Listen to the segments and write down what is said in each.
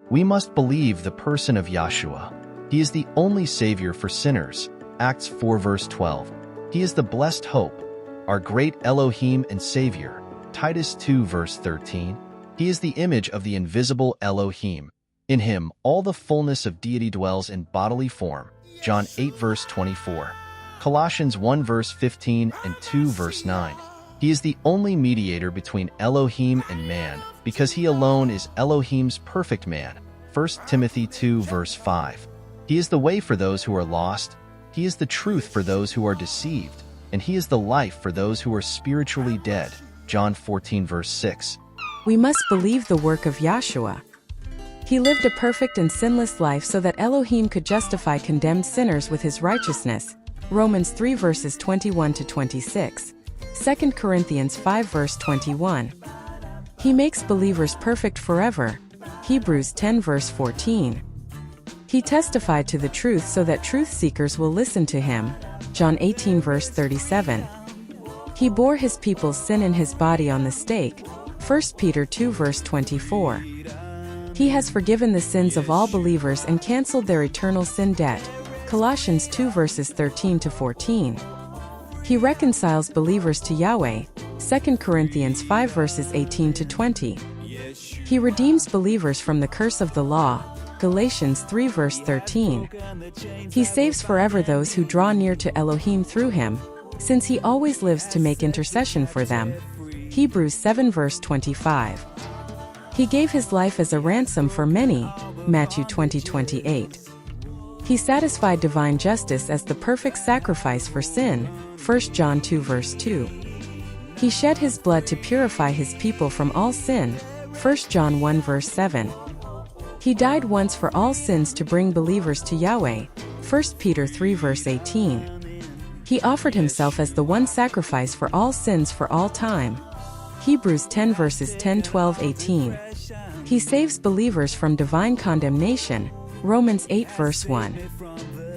We must believe the person of Yahshua. He is the only Savior for sinners. Acts 4 verse 12. He is the blessed hope, our great Elohim and Savior. Titus 2 verse 13. He is the image of the invisible Elohim. In him, all the fullness of deity dwells in bodily form. John 8 verse 24. Colossians 1 verse 15 and 2 verse 9. He is the only mediator between Elohim and man, because he alone is Elohim's perfect man. 1 Timothy 2 verse 5. He is the way for those who are lost. He is the truth for those who are deceived. And he is the life for those who are spiritually dead. John 14 verse 6. We must believe the work of Yahshua. He lived a perfect and sinless life so that Elohim could justify condemned sinners with his righteousness. Romans 3 verses 21 to 26. 2 Corinthians 5 verse 21. He makes believers perfect forever. Hebrews 10 verse 14. He testified to the truth so that truth seekers will listen to him. John 18 verse 37. He bore his people's sin in his body on the stake. 1 Peter 2 verse 24. He has forgiven the sins of all believers and canceled their eternal sin debt. Colossians 2 verses 13 to 14. He reconciles believers to Yahweh. 2 Corinthians 5 verses 18 to 20. He redeems believers from the curse of the law. Galatians 3 verse 13. He saves forever those who draw near to Elohim through him, since he always lives to make intercession for them. Hebrews 7 verse 25. He gave his life as a ransom for many. Matthew 20:28. He satisfied divine justice as the perfect sacrifice for sin. 1 John 2 verse 2. He shed his blood to purify his people from all sin. 1 John 1 verse 7. He died once for all sins to bring believers to Yahweh. 1 Peter 3 verse 18. He offered himself as the one sacrifice for all sins for all time. Hebrews 10 verses 10, 12, 18. He saves believers from divine condemnation. Romans 8 verse 1.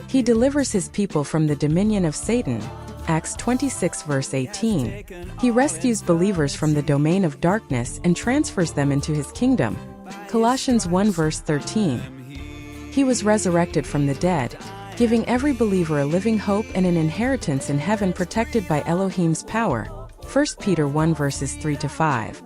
He delivers his people from the dominion of Satan. Acts 26 verse 18. He rescues believers from the domain of darkness and transfers them into his kingdom. Colossians 1 verse 13. He was resurrected from the dead, giving every believer a living hope and an inheritance in heaven protected by Elohim's power. 1 Peter 1 verses 3 to 5.